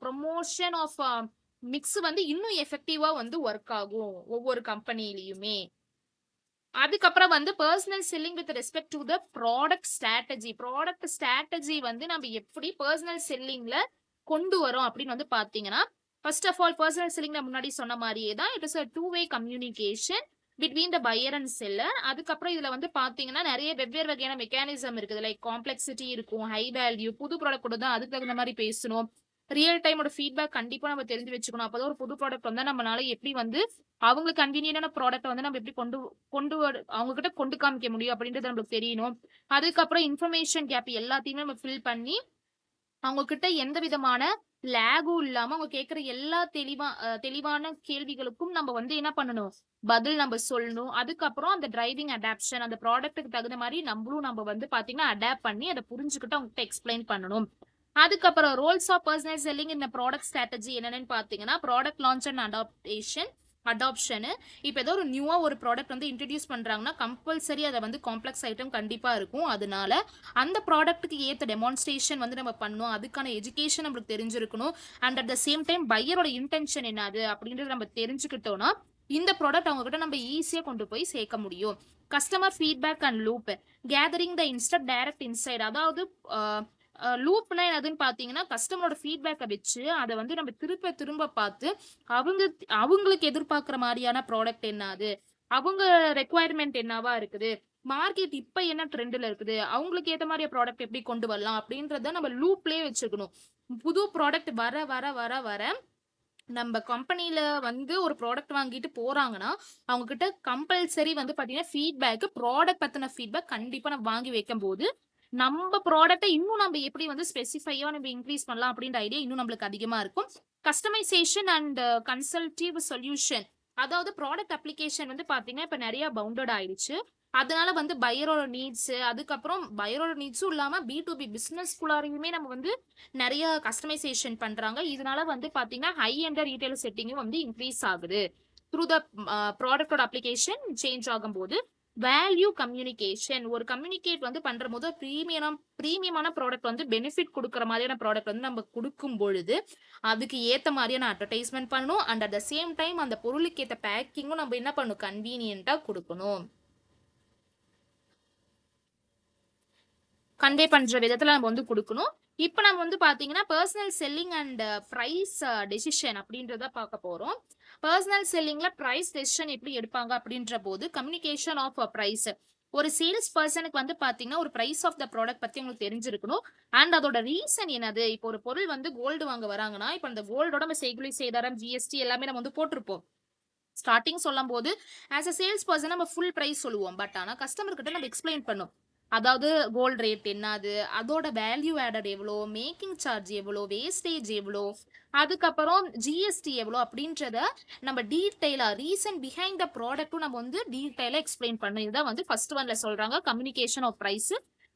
ப்ரமோஷன் ஆஃப் மிக்ஸ் வந்து இன்னும் எஃபெக்டிவா வந்து ஒர்க் ஆகும். ஒவ்வொரு கம்பெனிலயுமே. அதுக்கப்புறம் வந்து personal selling with respect to the product strategy. Product strategy வந்து நம்ம எப்படி பெர்சனல் செல்லிங்ல கொண்டு வரோம் அப்படின்னு வந்து பார்த்தீங்கன்னா, first of all personal selling நான் முன்னாடி சொன்ன மாரியே தான். It is a two way communication between the buyer and seller. அதுக்கப்புறம் இதுல வந்து பார்த்தீங்கன்னா, நெறைய வெவ்வேறு வகையான மெக்கானிசம் இருக்குது. லைக் காம்ப்ளெக்ஸிட்டி இருக்கும், ஹை வேல்யூ, புது ப்ராடக்ட் கூட தான் அதுக்கு தகுந்த மாரி பேசணும். ரியல் டைமோட ஃபீட்பேக் கண்டிப்பா நம்ம தெரிஞ்சு வச்சுக்கணும். அப்பதான் ஒரு புது ப்ராடக்ட் வந்தா நம்மனால எப்படி வந்து அவங்களுக்கு கன்வீனியன்டான ப்ராடக்ட்ட வந்து நம்ம எப்படி அவங்க கிட்ட கொண்டு காமிக்க முடியும் அப்படின்றது நம்மளுக்கு தெரியணும். அதுக்கப்புறம் இன்ஃபர்மேஷன் கேப் எல்லாத்தையுமே நம்ம ஃபில் பண்ணி, அவங்க கிட்ட எந்த விதமான லேகும் இல்லாம அவங்க கேட்கிற எல்லா தெளிவான கேள்விகளுக்கும் நம்ம வந்து என்ன பண்ணணும்? பதில் நம்ம சொல்லணும். அதுக்கப்புறம் அந்த டிரைவிங் அடாப்ஷன் அந்த ப்ராடக்ட்க்கு தகுந்த மாரி நம்ம வந்து பார்த்தீங்கன்னா, அடாப்ட் பண்ணி அத புரிஞ்சுகிட்டு அவங்ககிட்ட எக்ஸ்ப்ளைன் பண்ணணும். அதுக்கப்புறம் ரோல்ஸ் ஆஃப் பெர்சனல் செல்லிங் இந்த ப்ராடக்ட் ஸ்ட்ராட்டஜி என்னன்னு பார்த்தீங்கன்னா, ப்ராடக்ட் லான்ச் அண்ட் அடாப்ஷனு. இப்ப ஏதோ ஒரு நியூவா ஒரு ப்ராடக்ட் வந்து இன்ட்ரோடியூஸ் பண்றாங்கன்னா, கம்பல்சரி அத வந்து காம்ப்ளக்ஸ் ஐட்டம் கண்டிப்பா இருக்கும். அதனால அந்த ப்ராடக்ட்க்கு ஏத்த டெமான்ஸ்ட்ரேஷன் வந்து நம்ம பண்ணணும். அதுக்கான எஜுகேஷன் நம்மளுக்கு தெரிஞ்சிருக்கணும். And at the same time பையரோட இன்டென்ஷன் என்னது அப்படின்றத நம்ம தெரிஞ்சுக்கிட்டோம்னா, இந்த ப்ராடக்ட் அவங்க கிட்ட நம்ம ஈஸியா கொண்டு போய் சேர்க்க முடியும். Customer feedback and loop. Gathering the direct inside. அதாவது லூப்னா என்னதுன்னு பார்த்தீங்கன்னா, கஸ்டமரோட ஃபீட்பேக்க வச்சு அத வந்து நம்ம திரும்ப திரும்ப பார்த்து, அவங்க அவங்களுக்கு எதிர்பார்க்கிற மாரியான ப்ராடக்ட் என்னது? அவங்க ரெக்வயர்மென்ட் என்னவா இருக்குது? மார்க்கெட் இப்ப என்ன ட்ரெண்ட்ல இருக்குது? அவங்களுக்கு ஏத்த மாரி ப்ராடக்ட் எப்படி கொண்டு வரலாம்? அப்படின்றத நம்ம லூப்லயே வச்சுக்கணும். புது ப்ராடக்ட் வர வர வர வர நம்ம கம்பெனில வந்து ஒரு ப்ராடக்ட் வாங்கிட்டு போறாங்கன்னா, அவங்க கிட்ட கம்பல்சரி வந்து பார்த்தீங்கன்னா, ப்ராடக்ட் பத்தின ஃபீட்பேக் கண்டிப்பா நம்ம வாங்கி வைக்கும்போது, நம்ம ப்ராடக்ட்ட இன்னும் நம்ம எப்படி வந்து ஸ்பெசிஃபையா நம்ம இன்கிரீஸ் பண்ணலாம் அப்படின்ற ஐடியா இன்னும் நம்மளுக்கு அதிகமா இருக்கும். Customisation and consultative solution. அதாவது ப்ராடக்ட் அப்ளிகேஷன் வந்து பார்த்தீங்கன்னா, இப்ப நெறைய பவுண்டட் ஆயிடுச்சு. அதனால வந்து பையரோட நீட்ஸ், அதுக்கப்புறம் பையரோட நீட்ஸும் இல்லாம பி2பி பிசினஸ்குள்ளாரையுமே நம்ம வந்து நெறைய கஸ்டமைசேஷன் பண்றாங்க. இதனால வந்து பார்த்தீங்கன்னா, ஹை எண்ட் ரீட்டெயில் செட்டிங்கும் வந்து இன்கிரீஸ் ஆகுது. த்ரூ த ப்ராடக்ட்டோட அப்ளிகேஷன் சேஞ்ச் ஆகும்போது, வேல்யூ கம்யூனிகேஷன் ஒரு கம்யூனிகேட் வந்து பண்றபோது பிரீமியமான ப்ராடக்ட் வந்து பெனிஃபிட் குடுக்குற மாதிரியான ப்ராடக்ட் வந்து நம்ம குடுக்கும் பொழுது, அதுக்கு ஏத்த மாரியான அட்வர்டைஸ்மென்ட் பண்ணணும். And at the same time அந்த பொருளுக்கு ஏத்த பேக்கிங்கும் நம்ம என்ன பண்ணணும்? கன்வீனியன்ட்டா குடுக்கணும். கன்வே பண்ற விதத்துல நம்ம வந்து குடுக்கணும். இப்ப நம்ம வந்து பாத்தீங்கன்னா, personal selling and price decision அப்படின்றத பாக்க போறோம். பெர்சனல் செல்லிங்ல பிரைஸ் டெசிஷன் எப்படி எடுப்பாங்க அப்படின்ற போது, கம்யூனிகேஷன் ஆஃப் பிரைஸ். ஒரு சேல்ஸ் பெர்சனுக்கு வந்து பாத்தீங்கன்னா, ஒரு பிரைஸ் ஆஃப் த ப்ராடக்ட் பத்தி உங்களுக்கு தெரிஞ்சிருக்கணும். அண்ட் அதோட ரீசன் என்னது? இப்போ ஒரு பொருள் வந்து கோல்டு வாங்க வராங்கன்னா, இப்ப அந்த கோல்டோட நம்ம செய்கூலி சேதாரம், ஜிஎஸ்டி எல்லாமே நம்ம வந்து போட்டிருப்போம். ஸ்டார்ட்டிங் சொல்லும்போது, ஆஸ் அ சேல்ஸ் பெர்சன் நம்ம ஃபுல் பிரைஸ் சொல்லுவோம். பட் ஆனா கஸ்டமர் கிட்ட நம்ம எக்ஸ்பிளைன் பண்ணணும். அதாவது கோல்ட் ரேட் என்னது? அதோட வேல்யூ ஆடட் எவ்வளோ? மேக்கிங் சார்ஜ் எவ்வளோ? வேஸ்டேஜ் எவ்வளோ? அதுக்கப்புறம் ஜிஎஸ்டி எவ்வளோ? அப்படின்றத நம்ம டீட்டெயிலா ரீசன் பிஹைண்ட் த ப்ராடக்ட்டும் நம்ம வந்து டீட்டெயிலா எக்ஸ்பிளைன் பண்ணணும். இதுதான் வந்து ஃபர்ஸ்ட் ஒன்ல சொல்றாங்க கம்யூனிகேஷன் ஆஃப் பிரைஸ்.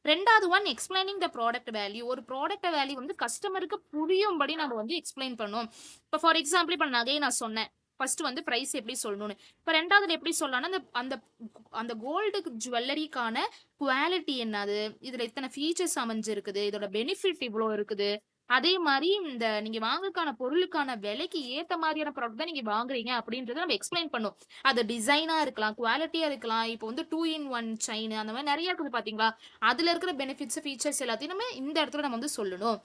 2வது one explaining the product value. ஒரு ப்ராடக்ட் வேல்யூ வந்து கஸ்டமருக்கு புரியும்படி நம்ம வந்து எக்ஸ்பிளைன் பண்ணணும். இப்போ ஃபார் எக்ஸாம்பிள் இப்போ நகையை நான் சொன்னேன். ஃபர்ஸ்ட் வந்து பிரைஸ் எப்படி சொல்லணும்னு. இப்ப 2வதுல எப்படி சொல்லலாம்னா, அந்த அந்த அந்த கோல்டு ஜுவல்லரிக்கான குவாலிட்டி என்னது? இதுல இத்தன ஃபீச்சர்ஸ் அமைஞ்சிருக்குது. இதோட பெனிஃபிட் இவ்ளோ இருக்குது. அதே மாரி இந்த நீங்க வாங்கறக்கான பொருளுக்கான விலைக்கு ஏத்த மாரியான ப்ராடக்ட் தான் நீங்க வாங்குறீங்க அப்படின்றத நம்ம எக்ஸ்பிளைன் பண்ணணும். அது டிசைனா இருக்கலாம், குவாலிட்டியா இருக்கலாம். இப்போ வந்து 2 இன் 1 செயின் அந்த மாரி நெறைய இருக்குது பாத்தீங்களா? அதுல இருக்கிற பெனிஃபிட்ஸ், ஃபீச்சர்ஸ் எல்லாத்தையும் நம்ம இந்த இடத்துல நம்ம வந்து சொல்லணும்.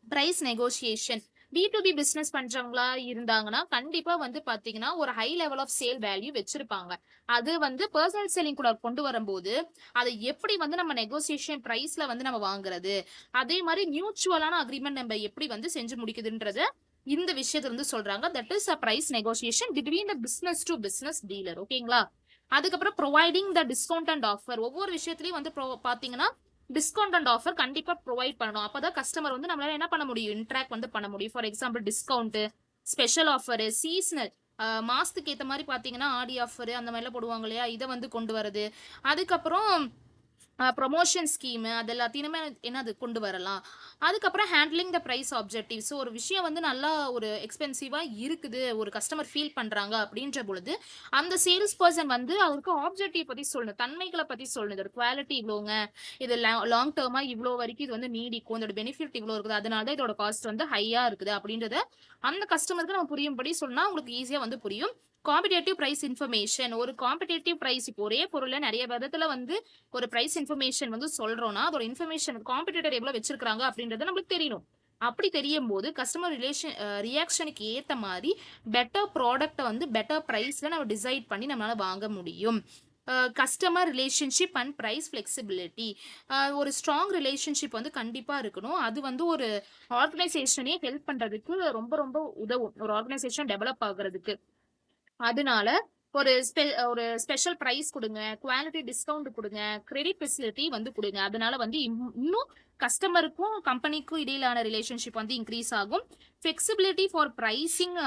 Price negotiation. பி2பி பிசினஸ் பண்றவங்களா இருந்தாங்கன்னா, கண்டிப்பா வந்து பாத்தீங்கன்னா, ஒரு high level of sale value வச்சிருப்பாங்க. அது வந்து பெர்சனல் செல்லிங் கூட கொண்டு வரும்போது, அத எப்படி வந்து நம்ம நெகோசியேஷன் பிரைஸ்ல வந்து நம்ம வாங்குறது? அதே மாரி மியூச்சுவலான அக்ரீமெண்ட் நம்ம எப்படி வந்து செஞ்சு முடிக்குதுன்றத, இந்த விஷயத்துல இருந்து சொல்றாங்க. That is a price negotiation between the business to business dealer. ஓகேங்களா? அதுக்கப்புறம் providing the discount and offer. ஒவ்வொரு விஷயத்திலயும் வந்து பாத்தீங்கன்னா, டிஸ்கவுண்ட் அண்ட் ஆஃபர் கண்டிப்பா ப்ரொவைட் பண்ணணும். அப்பதான் கஸ்டமர் வந்து நம்மளால என்ன பண்ண முடியும்? இன்டராக்ட் வந்து பண்ண முடியும். For example discount, special offer, seasonal மாசத்துக்கு ஏத்த மாரி பாத்தீங்கன்னா, ஆடி ஆஃபர் அந்த மாரிலாம் போடுவாங்க இல்லையா? இத வந்து கொண்டு வரது. அதுக்கப்புறம் ப்ரொமோஷன் ஸ்கீம் அது எல்லாத்தையுமே என்னது கொண்டு வரலாம். அதுக்கப்புறம் ஹேண்ட்லிங் த பிரைஸ் ஆப்ஜெக்டிவ்ஸ். ஒரு விஷயம் வந்து நல்லா ஒரு எக்ஸ்பென்சிவா இருக்குது. ஒரு கஸ்டமர் ஃபீல் பண்றாங்க அப்படின்ற பொழுது, அந்த சேல்ஸ் பெர்சன் வந்து அவருக்கு ஆப்ஜெக்டிவ் பத்தி சொல்லணும். தன்மைகள பத்தி சொல்லணும். இதோட குவாலிட்டி இவ்வளோங்க. இது லாங் டர்மா இவ்வளோ வரைக்கும் இது வந்து நீடிக்கும். இதோட பெனிஃபிட் இவ்வளோ இருக்குது. அதனால தான் இதோட காஸ்ட் வந்து ஹையா இருக்குது அப்படின்றத அந்த கஸ்டமருக்கு நம்ம புரியும்படி சொன்னா உங்களுக்கு ஈஸியா வந்து புரியும். Competitive price information. ஒரு காம்படிட்டிவ் பிரைஸ் இப்போ ஒரே பொருள நெறைய விதத்துல வந்து ஒரு பிரைஸ் இன்ஃபர்மேஷன் வந்து சொல்றோம்னா, அதோட இன்ஃபர்மேஷன் காம்படிட்டர் எவ்வளவு வச்சிருக்காங்க அப்படின்றது நம்மளுக்கு தெரியணும். அப்படி தெரியும்போது கஸ்டமர் ரியாக்ஷனுக்கு ஏத்த மாரி பெட்டர் ப்ராடக்ட்ட வந்து பெட்டர் பிரைஸ்ல நம்ம டிசைட் பண்ணி நம்மளால வாங்க முடியும். Customer relationship and price flexibility. ஒரு ஸ்ட்ராங் ரிலேஷன்ஷிப் வந்து கண்டிப்பா இருக்கணும். அது வந்து ஒரு ஆர்கனைசேஷனே ஹெல்ப் பண்றதுக்கு ரொம்ப ரொம்ப உதவும். ஒரு ஆர்கனைசேஷன் டெவலப் ஆகுறதுக்கு. அதனால ஒரு ஸ்பெஷல் பிரைஸ் குடுங்க, குவாலிட்டி டிஸ்கவுண்ட் குடுங்க, கிரெடிட் ஃபெசிலிட்டி வந்து குடுங்க. அதனால வந்து இன்னும் கஸ்டமருக்கும் கம்பெனிக்கும் இடையிலான ரிலேஷன்ஷிப் வந்து இன்க்ரீஸ் ஆகும். Flexibility for pricing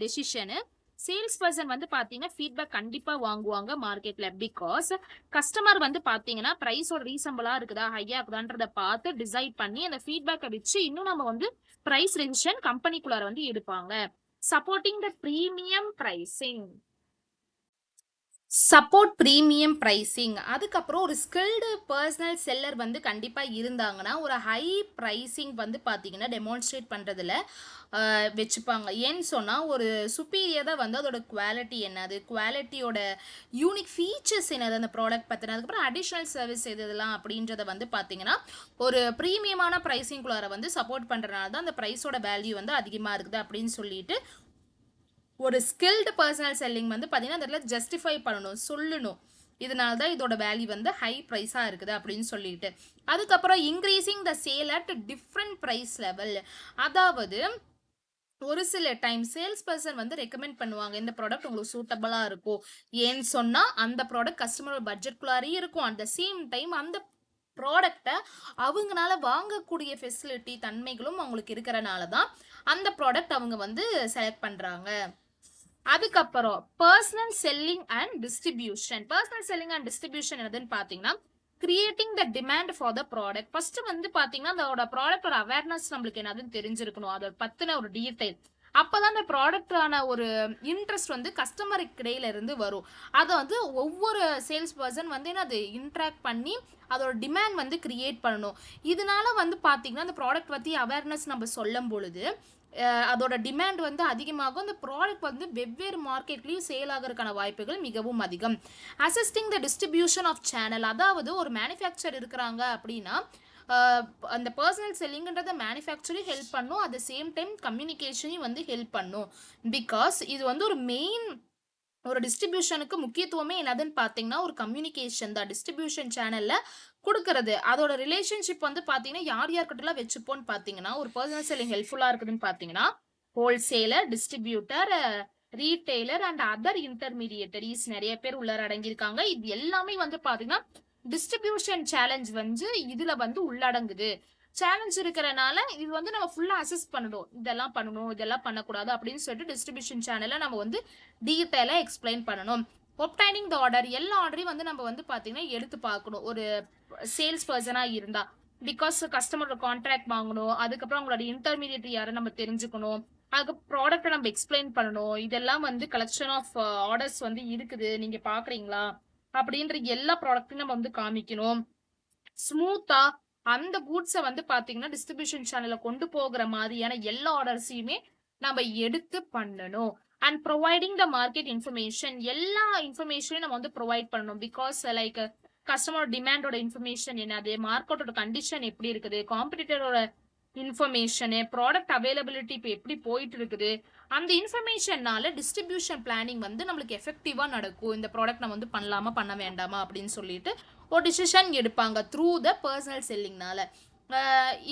decision. Sales person வந்து பாத்தீங்கன்னா ஃபீட்பேக் கண்டிப்பா வாங்குவாங்க மார்க்கெட்ல. பிகாஸ் கஸ்டமர் வந்து பாத்தீங்கன்னா பிரைஸோட ரீசனபிளா இருக்குதா ஹையா இருக்குதான்றத பார்த்து டிசைட் பண்ணி அந்த ஃபீட்பேக்கை வச்சு இன்னும் நம்ம வந்து பிரைஸ் ரெவிஷன் கம்பெனிக்குள்ளார வந்து எடுப்பாங்க. சப்போர்ட்டிங் த premium pricing. Support premium pricing. அதுக்கப்புறம் ஒரு ஸ்கில்டு பர்சனல் செல்லர் வந்து கண்டிப்பாக இருந்தாங்கன்னா ஒரு ஹை ப்ரைஸிங் வந்து பார்த்தீங்கன்னா டெமான்ஸ்ட்ரேட் பண்ணுறதுல வச்சுப்பாங்க. ஏன்னு சொன்னால் ஒரு சுப்பீரியராக வந்து அதோட குவாலிட்டி என்னது, குவாலிட்டியோட யூனிக் ஃபீச்சர்ஸ் என்னது, அந்த ப்ராடக்ட் பற்றின, அதுக்கப்புறம் அடிஷ்னல் சர்வீஸ் எதுலாம் அப்படின்றத வந்து பார்த்தீங்கன்னா ஒரு ப்ரீமியமான ப்ரைஸிங்குள்ளார வந்து சப்போர்ட் பண்ணுறதுனால தான் அந்த ப்ரைஸோட வேல்யூ வந்து அதிகமாக இருக்குது அப்படின்னு சொல்லிட்டு ஒரு ஸ்கில்டு பர்சனல் செல்லிங் வந்து பார்த்தீங்கன்னா அந்த இடத்துல ஜஸ்டிஃபை பண்ணணும், சொல்லணும். இதனால தான் இதோட வேல்யூ வந்து ஹை ப்ரைஸாக இருக்குது அப்படின்னு சொல்லிட்டு. அதுக்கப்புறம் increasing the sale at different price level. அதாவது ஒரு சில டைம் சேல்ஸ் பர்சன் வந்து ரெக்கமெண்ட் பண்ணுவாங்க இந்த ப்ராடக்ட் உங்களுக்கு சூட்டபிளாக இருக்கும். ஏன்னு சொன்னால் அந்த ப்ராடக்ட் கஸ்டமரோட பட்ஜெட்குள்ளாரையும் இருக்கும். அட் த சேம் டைம் அந்த ப்ராடக்டை அவங்களால வாங்கக்கூடிய ஃபெசிலிட்டி தன்மைகளும் அவங்களுக்கு இருக்கிறனால தான் அந்த ப்ராடக்ட் அவங்க வந்து செலக்ட் பண்ணுறாங்க. அதுக்கப்புறம் personal selling and distribution. Personal selling and distribution என்னதுன்னு பார்த்தீங்கன்னா creating the demand for the product. First வந்து பார்த்தீங்கன்னா அதோட ப்ராடக்டோட அவேர்னஸ் நம்மளுக்கு என்னதுன்னு தெரிஞ்சிருக்கணும், அதோட பத்தின ஒரு டீடைல். அப்போதான் அந்த ப்ராடக்டான ஒரு இன்ட்ரெஸ்ட் வந்து கஸ்டமருக்கு இடையில இருந்து வரும். அதை வந்து ஒவ்வொரு சேல்ஸ் பர்சன் வந்து என்ன அது இன்ட்ராக்ட் பண்ணி அதோட டிமாண்ட் வந்து கிரியேட் பண்ணணும். இதனால வந்து பார்த்தீங்கன்னா அந்த ப்ராடக்ட் பற்றி அவேர்னஸ் நம்ம சொல்லும் பொழுது அதோட டிமாண்ட் வந்து அதிகமாகும். அந்த ப்ராடக்ட் வந்து வெவ்வேறு மார்க்கெட்லேயும் சேல் ஆகிறதுக்கான வாய்ப்புகள் மிகவும் அதிகம். Assisting the distribution of channel. அதாவது ஒரு மேனுஃபேக்சர் இருக்கிறாங்க அப்படின்னா அந்த பர்சனல் செல்லிங்கன்றத மேனுஃபேக்சரையும் ஹெல்ப் பண்ணும், அட் த சேம் டைம் கம்யூனிகேஷனையும் வந்து ஹெல்ப் பண்ணும். பிகாஸ் இது வந்து ஒரு மெயின் ஒரு டிஸ்ட்ரிபியூஷனுக்கு முக்கியத்துவமே என்னதுன்னு பார்த்தீங்கன்னா ஒரு கம்யூனிகேஷன் தான். டிஸ்ட்ரிபியூஷன் சேனலில் கொடுக்கறது அதோட ரிலேஷன்ஷிப் வந்து பார்த்தீங்கன்னா யார் யார்கிட்டலாம் வச்சுப்போன்னு பார்த்தீங்கன்னா ஒரு பர்சனல் செல்லிங் ஹெல்ப்ஃபுல்லாக இருக்குதுன்னு பார்த்தீங்கன்னா wholesaler, distributor, retailer and other intermediaries நிறைய பேர் உள்ளார அடங்கியிருக்காங்க. இது எல்லாமே வந்து பார்த்தீங்கன்னா டிஸ்ட்ரிபியூஷன் சேலஞ்ச் வந்து இதுல வந்து உள்ளடங்குது. சேலஞ்ச் இருக்கிறனால இது வந்து நம்ம ஃபுல்லா அசஸ் பண்ணணும், இதெல்லாம் பண்ணணும் இதெல்லாம் பண்ணக்கூடாது அப்படின்னு சொல்லிட்டு டிஸ்ட்ரிபியூஷன் சேனல்ல நம்ம வந்து டீட்டெயிலா எக்ஸ்பிளைன் பண்ணணும். ஒப்டைனிங் த ஆர்டர். எல்லா ஆர்டரையும் வந்து நம்ம வந்து பார்த்தீங்கன்னா எடுத்து பார்க்கணும் ஒரு சேல்ஸ் பர்சனாக இருந்தா. பிகாஸ் கஸ்டமரோட கான்ட்ராக்ட் வாங்கணும், அதுக்கப்புறம் அவங்களோட இன்டர்மீடியட் யாரை நம்ம தெரிஞ்சுக்கணும், அதுக்கு ப்ராடக்ட்டை நம்ம எக்ஸ்பிளைன் பண்ணணும். இதெல்லாம் வந்து கலெக்ஷன் ஆஃப் ஆர்டர்ஸ் வந்து இருக்குது, நீங்க பாக்குறீங்களா அப்படின்ற எல்லா ப்ராடக்ட்டையும் நம்ம வந்து காமிக்கணும். ஸ்மூத்தா அந்த கூட்ஸை வந்து பாத்தீங்கன்னா டிஸ்ட்ரிபியூஷன் சேனல்ல கொண்டு போகிற மாதிரியான எல்லா ஆர்டர்ஸையுமே நம்ம எடுத்து பண்ணணும். And providing the market information. எல்லா இன்ஃபர்மேஷனையும் நம்ம வந்து ப்ரொவைட் பண்ணணும். பிகாஸ் லைக் கஸ்டமரோட டிமாண்டோட இன்ஃபர்மேஷன் என்னது, மார்க்கெட்டோட கண்டிஷன் எப்படி இருக்குது, காம்படிட்டரோட இன்ஃபர்மேஷனு, ப்ராடக்ட் அவைலபிலிட்டி இப்போ எப்படி போயிட்டு இருக்குது, அந்த இன்ஃபர்மேஷன்னால டிஸ்ட்ரிபியூஷன் பிளானிங் வந்து நம்மளுக்கு எஃபெக்டிவாக நடக்கும். இந்த ப்ராடக்ட் நம்ம வந்து பண்ணலாமா பண்ண வேண்டாமா அப்படின்னு சொல்லிட்டு ஒரு டிசிஷன் எடுப்பாங்க த்ரூ த பர்சனல் செல்லிங்னால.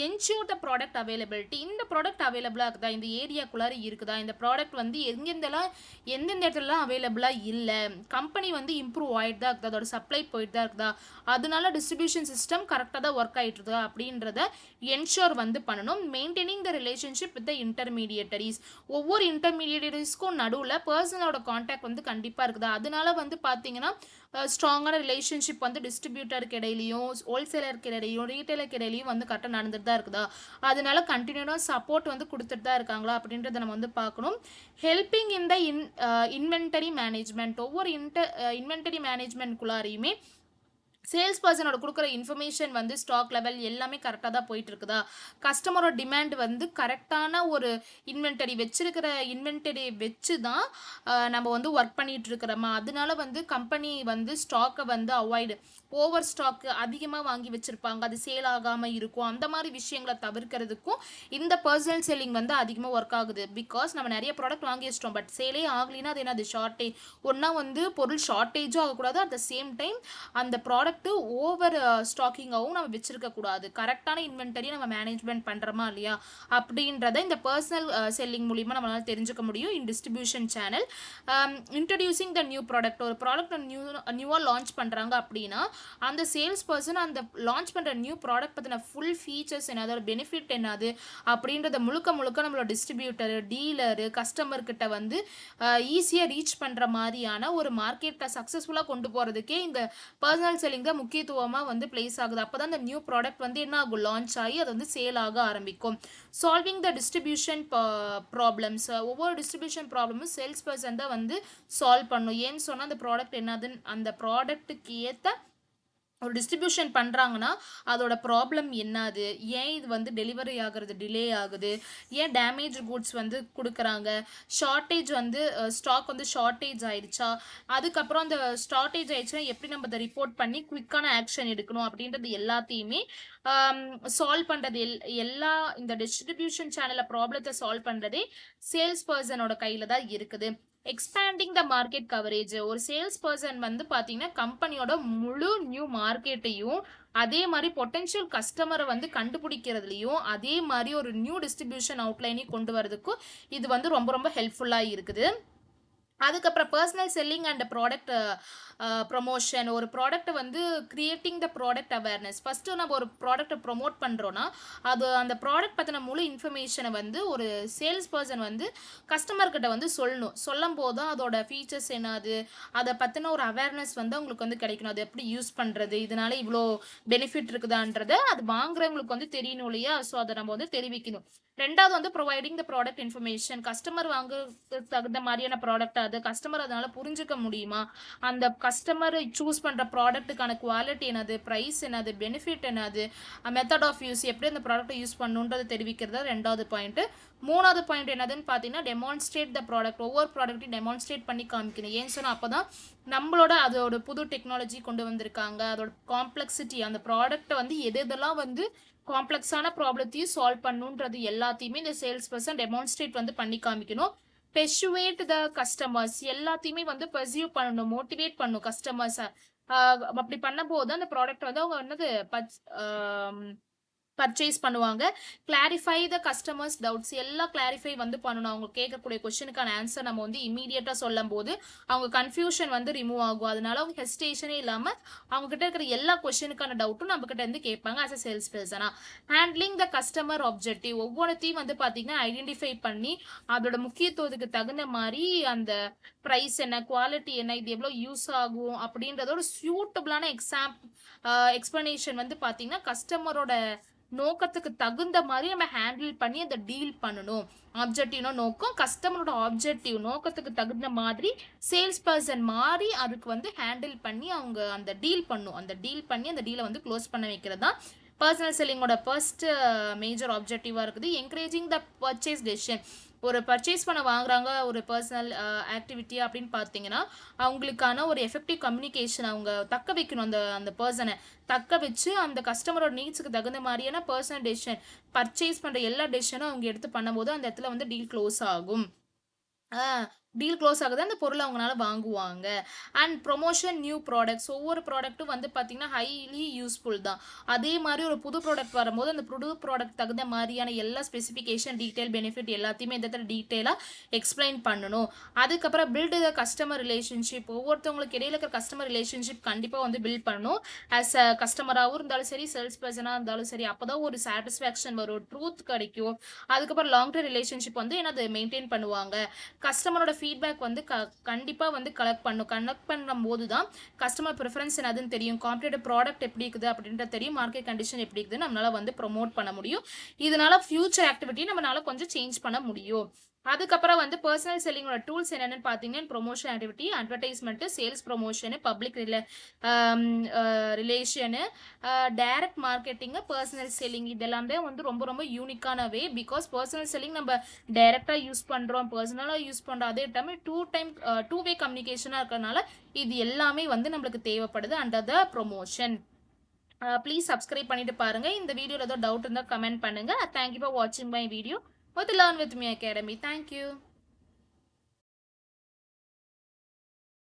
Ensure the product availability. இந்த ப்ராடக்ட் அவைலபிளாக இருக்குதா, இந்த ஏரியாக்குள்ளார இருக்குதா, இந்த ப்ராடக்ட் வந்து எந்தெந்த இடத்துலலாம் அவைலபிளாக இல்லை, கம்பெனி வந்து இம்ப்ரூவ் ஆகிட்டு தான் இருக்குதா, அதோட சப்ளை போயிட்டு தான் இருக்குதா, அதனால டிஸ்ட்ரிபியூஷன் சிஸ்டம் கரெக்டாக தான் ஒர்க் ஆகிட்டு இருக்குதா அப்படின்றத என்ஷூர் வந்து பண்ணணும். Maintaining the relationship with the intermediaries. ஒவ்வொரு இன்டர்மீடியேட்டரிஸ்க்கும் நடுவில் பர்சனலோட கான்டாக்ட் வந்து கண்டிப்பாக இருக்குதா, அதனால வந்து பார்த்தீங்கன்னா ஸ்ட்ராங்கான ரிலேஷன்ஷிப் வந்து டிஸ்ட்ரிபியூட்டருக்கு இடையிலையும் ஹோல்சேலருக்கு இடையிலையும் ரீட்டைலருக்கு இடையிலையும் வந்து கரெக்டாக நடந்துட்டு தான் இருக்குதா, அதனால கண்டினியூடாக சப்போர்ட் வந்து கொடுத்துட்டு தான் இருக்காங்களா அப்படின்றத நம்ம வந்து பார்க்கணும். ஹெல்பிங் இன் த இன்வென்டரி மேனேஜ்மெண்ட். ஒவ்வொரு இன்வென்டரி மேனேஜ்மெண்ட்குள்ளாரையுமே சேல்ஸ் பர்சனோட கொடுக்குற இன்ஃபர்மேஷன் வந்து ஸ்டாக் லெவல் எல்லாமே கரெக்டாக தான் போயிட்டு இருக்குதா, கஸ்டமரோட டிமாண்ட் வந்து கரெக்டான ஒரு இன்வென்டரி வச்சிருக்கிற இன்வென்டரி வச்சு தான் நம்ம வந்து ஒர்க் பண்ணிட்டு இருக்கிறோமா, அதனால வந்து கம்பெனி வந்து ஸ்டாக்கை வந்து அவாய்டு ஓவர் ஸ்டாக் அதிகமாக வாங்கி வச்சிருப்பாங்க, அது சேல் ஆகாமல் இருக்கும். அந்த மாதிரி விஷயங்களை தவிர்க்கிறதுக்கும் இந்த பர்சனல் செல்லிங் வந்து அதிகமாக ஒர்க் ஆகுது. பிகாஸ் நம்ம நிறைய ப்ராடக்ட் வாங்கி வச்சிட்டோம், பட் சேலே ஆகலினா அது என்னது ஷார்ட்டேஜ். ஒன்றா வந்து பொருள் ஷார்ட்டேஜும் ஆகக்கூடாது, அட் த சேம் டைம் அந்த ப்ராடக்ட் ப்ராடக்ட் ஓவர் ஸ்டாக்கிங்காகவும் நம்ம வச்சிருக்க கூடாது. கரெக்டான இன்வென்டரி நம்ம மேனேஜ்மெண்ட் பண்றோமா இல்லையா அப்படின்றத இந்த பர்சனல் செல்லிங் மூலியமா நம்மளால தெரிஞ்சுக்க முடியும். இன் டிஸ்ட்ரிபியூஷன் சேனல் இன்ட்ரடியூசிங் த நியூ ப்ராடக்ட், ஒரு ப்ராடக்ட் நியூவா லான்ச் பண்றாங்க அப்படின்னா அந்த சேல்ஸ் பர்சன் அந்த லான்ச் பண்ற நியூ ப்ராடக்ட் பத்தின ஃபுல் ஃபீச்சர்ஸ் என்ன, அதோட பெனிஃபிட் என்னது அப்படின்றத முழுக்க முழுக்க நம்மளோட டிஸ்ட்ரிபியூட்டர், டீலரு, கஸ்டமர் கிட்ட வந்து ஈஸியாக ரீச் பண்ணுற மாதிரியான ஒரு மார்க்கெட்டை சக்ஸஸ்ஃபுல்லாக கொண்டு போகிறதுக்கே இந்த பர்சனல் செல்லிங் தான் முக்கியத்துவமாக வந்து பிளேஸ் ஆகுது. அப்போ தான் இந்த நியூ ப்ராடக்ட் வந்து என்ன ஆகும், லான்ச் ஆகி அது வந்து சேல் ஆக ஆரம்பிக்கும். சால்விங் த டிஸ்ட்ரிபியூஷன் ப்ராப்ளம்ஸ், ஒவ்வொரு டிஸ்ட்ரிபியூஷன் ப்ராப்ளமும் சேல்ஸ் பர்சன் தான் வந்து சால்வ் பண்ணும். ஏன்னு சொன்னால் அந்த ப்ராடக்ட் என்னதுன்னு அந்த ப்ராடக்ட்டுக்கு ஏற்ற ஒரு டிஸ்ட்ரிபியூஷன் பண்ணுறாங்கன்னா அதோட ப்ராப்ளம் என்னது, ஏன் இது வந்து டெலிவரி ஆகிறது டிலே ஆகுது, ஏன் டேமேஜ் குட்ஸ் வந்து கொடுக்குறாங்க, ஷார்ட்டேஜ் வந்து ஸ்டாக் வந்து ஷார்ட்டேஜ் ஆயிடுச்சா, அதுக்கப்புறம் அந்த ஷார்ட்டேஜ் ஆயிடுச்சுன்னா எப்படி நம்ம அதை ரிப்போர்ட் பண்ணி குவிக்கான ஆக்ஷன் எடுக்கணும் அப்படின்றது எல்லாத்தையுமே சால்வ் பண்ணுறது எல்லா இந்த டிஸ்ட்ரிபியூஷன் சேனலில் ப்ராப்ளத்தை சால்வ் பண்ணுறதே சேல்ஸ் பர்சனோட கையில் தான் இருக்குது. எக்ஸ்பேண்டிங் த மார்க்கெட் கவரேஜ், ஒரு சேல்ஸ் பர்சன் வந்து பார்த்தீங்கன்னா கம்பெனியோட முழு நியூ மார்க்கெட்டையும் அதே மாதிரி பொட்டென்ஷியல் கஸ்டமரை வந்து கண்டுபிடிக்கிறதுலையும் அதே மாதிரி ஒரு நியூ டிஸ்ட்ரிபியூஷன் அவுட்லைனையும் கொண்டு வரதுக்கும் இது வந்து ரொம்ப ரொம்ப ஹெல்ப்ஃபுல்லாக இருக்குது. அதுக்கப்புறம் personal selling and product promotion, ஒரு ப்ராடக்ட்டை வந்து creating the product awareness. First நம்ம ஒரு ப்ராடக்ட்டை ப்ரொமோட் பண்ணுறோன்னா அது அந்த ப்ராடக்ட் பற்றின முழு இன்ஃபர்மேஷனை வந்து ஒரு சேல்ஸ் பர்சன் வந்து கஸ்டமர்கிட்ட வந்து சொல்லணும். சொல்லும் போது தான் அதோட ஃபீச்சர்ஸ் என்னது, அதை பற்றின ஒரு அவேர்னஸ் வந்து அவங்களுக்கு வந்து கிடைக்கணும். அது எப்படி யூஸ் பண்ணுறது, இதனால இவ்வளோ பெனிஃபிட் இருக்குதான்றதை அது வாங்குறவங்களுக்கு வந்து தெரியணும் இல்லையா. ஸோ அதை நம்ம வந்து தெரிவிக்கணும். ரெண்டாவது வந்து providing the product information, customer வாங்குறதுக்கு தகுந்த மாதிரியான ப்ராடக்ட் அது கஸ்டமர் அதனால புரிஞ்சுக்க முடியுமா, அந்த கஸ்டமர் சூஸ் பண்ணுற ப்ராடக்ட்டுக்கான குவாலிட்டி என்னது, ப்ரைஸ் என்னது, பெனிஃபிட் என்னது, மெத்தட் ஆஃப் யூஸ், எப்படி அந்த ப்ராடக்ட்டை யூஸ் பண்ணுன்றதை தெரிவிக்கிறது ரெண்டாவது பாயிண்ட்டு. மூணாவது பாயிண்ட் என்னதுன்னு பார்த்தீங்கன்னா டெமான்ஸ்ட்ரேட் த ப்ராடக்ட், ஒவ்வொரு ப்ராடக்ட்டையும் டெமான்ஸ்ட்ரேட் பண்ணி காமிக்கணும். ஏன்னு சொன்னால் அப்போ தான் நம்மளோட அதோட புது டெக்னாலஜி கொண்டு வந்திருக்காங்க, அதோட காம்ப்ளெக்சிட்டி, அந்த ப்ராடக்ட்டை வந்து எதெல்லாம் வந்து காம்ப்ளெக்ஸான ப்ராப்ளத்தையும் சால்வ் பண்ணுன்றது எல்லாத்தையுமே இந்த சேல்ஸ் பர்சன் டெமான்ஸ்ட்ரேட் வந்து பண்ணி காமிக்கணும். பெர்சுவேட் த கஸ்டமர்ஸ், எல்லாத்தையுமே வந்து பெர்சியூவ் பண்ணணும், மோட்டிவேட் பண்ணணும் கஸ்டமர்ஸை. அப்படி பண்ணும்போது அந்த ப்ராடக்ட் வந்து அவங்க என்னது பர்ச்சேஸ் பண்ணுவாங்க. கிளாரிஃபை த கஸ்டமர்ஸ் டவுட்ஸ், எல்லாம் கிளாரிஃபை வந்து பண்ணணும். அவங்க கேட்கக்கூடிய கொஸ்டினுக்கான ஆன்சர் நம்ம வந்து இமீடியட்டாக சொல்லும் போது அவங்க கன்ஃபியூஷன் வந்து ரிமூவ் ஆகும். அதனால அவங்க ஹெசிடேஷனே இல்லாமல் அவங்க கிட்ட இருக்கிற எல்லா கொஸ்டினுக்கான டவுட்டும் நம்ம கிட்ட இருந்து கேட்பாங்க as a sales persona. Handling the customer objective, ஒவ்வொருத்தையும் வந்து பார்த்தீங்கன்னா ஐடென்டிஃபை பண்ணி அதோட முக்கியத்துவத்துக்கு தகுந்த மாதிரி அந்த ப்ரைஸ் என்ன, குவாலிட்டி என்ன, இது எவ்வளோ யூஸ் ஆகும் அப்படின்றதோட சூட்டபிளான எக்ஸ்பிளனேஷன் வந்து பார்த்தீங்கன்னா கஸ்டமரோட நோக்கத்துக்கு தகுந்த மாதிரி நம்ம ஹேண்டில் பண்ணி அதை டீல் பண்ணணும். ஆப்ஜெக்டிவ்னா நோக்கம், கஸ்டமரோட ஆப்ஜெக்டிவ் நோக்கத்துக்கு தகுந்த மாதிரி சேல்ஸ் பர்சன் மாதிரி அதுக்கு வந்து ஹேண்டில் பண்ணி அவங்க அந்த டீல் பண்ணும். அந்த டீல் பண்ணி அந்த டீலை வந்து க்ளோஸ் பண்ண வைக்கிறது தான் பர்சனல் செல்லிங்கோட ஃபர்ஸ்ட் மேஜர் ஆப்ஜெக்டிவாக இருக்குது. என்கரேஜிங் த பர்ச்சேஸ் டெசிஷன், ஒரு பர்ச்சேஸ் பண்ண வாங்குறாங்க ஒரு பர்சனல் ஆக்டிவிட்டி அப்படின்னு பார்த்தீங்கன்னா அவங்களுக்கான ஒரு எஃபெக்டிவ் கம்யூனிகேஷன் அவங்க தக்க வைக்கணும். அந்த அந்த பர்சனை தக்க வச்சு அந்த கஸ்டமரோட நீட்ஸுக்கு தகுந்த மாதிரியான பர்சனல் டெசிஷன், பர்ச்சேஸ் பண்ணுற எல்லா டெசிஷனும் அவங்க எடுத்து பண்ணும்போது அந்த இடத்துல வந்து டீல் க்ளோஸ் ஆகும். டீல் க்ளோஸ் ஆகுது, அந்த பொருளை அவங்களால வாங்குவாங்க. அண்ட் ப்ரொமோஷன் நியூ ப்ராடக்ட்ஸ், ஒவ்வொரு ப்ராடக்ட்டும் வந்து பார்த்தீங்கன்னா ஹைலி யூஸ்ஃபுல் தான். அதே மாதிரி ஒரு புது ப்ராடக்ட் வரும்போது அந்த புது ப்ராடக்ட் தகுந்த மாதிரியான எல்லா ஸ்பெசிஃபிகேஷன், டீட்டெயில், பெனிஃபிட் எல்லாத்தையுமே இந்த இடத்துல டீட்டெயிலாக எக்ஸ்பிளைன் பண்ணணும். அதுக்கப்புறம் பில்டு த கஸ்டமர் ரிலேஷன்ஷிப், ஒவ்வொருத்தவங்களுக்கு இடையில இருக்கிற கஸ்டமர் ரிலேஷன்ஷிப் கண்டிப்பாக வந்து பில்ட் பண்ணணும். ஆஸ் அ கஸ்டமராகவும் இருந்தாலும் சரி, சேல்ஸ் பர்சனாக இருந்தாலும் சரி, அப்போ தான் ஒரு சாட்டிஸ்ஃபேக்ஷன் வரும், ட்ரூத் கிடைக்கும். அதுக்கப்புறம் லாங் டர்ம் ரிலேஷன்ஷிப் வந்து என்னது மெயின்டைன் பண்ணுவாங்க. கஸ்டமரோட ஃபீட்பேக் வந்து கண்டிப்பாக வந்து கலெக்ட் பண்ணும்போது தான் கஸ்டமர் ப்ரிஃபரன்ஸ் என்னதுன்னு தெரியும், காம்படிட்டிவ் ப்ராடக்ட் எப்படி இருக்குது அப்படின்றது தெரியும், மார்க்கெட் கண்டிஷன் எப்படி இருக்குதுன்னு நம்மளால வந்து ப்ரொமோட் பண்ண முடியும். இதனால ஃபியூச்சர் ஆக்டிவிட்டி நம்மளால கொஞ்சம் சேஞ்ச் பண்ண முடியும். அதுக்கப்புறம் வந்து பர்சனல் செல்லிங்கோட டூல்ஸ் என்னென்னு பார்த்தீங்கன்னா promotion activity, advertisement, sales promotion, public relation, direct marketing, personal selling, இதெல்லாம் தான் வந்து ரொம்ப ரொம்ப யூனிக்கான வே. பிகாஸ் பர்சனல் செல்லிங் நம்ம டைரெக்டாக யூஸ் பண்ணுறோம், பர்சனலாக யூஸ் பண்ணுறோம், அதே டைம் டூ வே கம்யூனிகேஷனாக இருக்கிறதுனால இது எல்லாமே வந்து நம்மளுக்கு தேவைப்படுது under the promotion. Please subscribe பண்ணிட்டு பாருங்கள். இந்த வீடியோவில் ஏதோ டவுட் இருந்தால் கமெண்ட் பண்ணுங்கள். தேங்க்யூ ஃபார் வாட்சிங் my video with Learn With Me Academy. Thank you.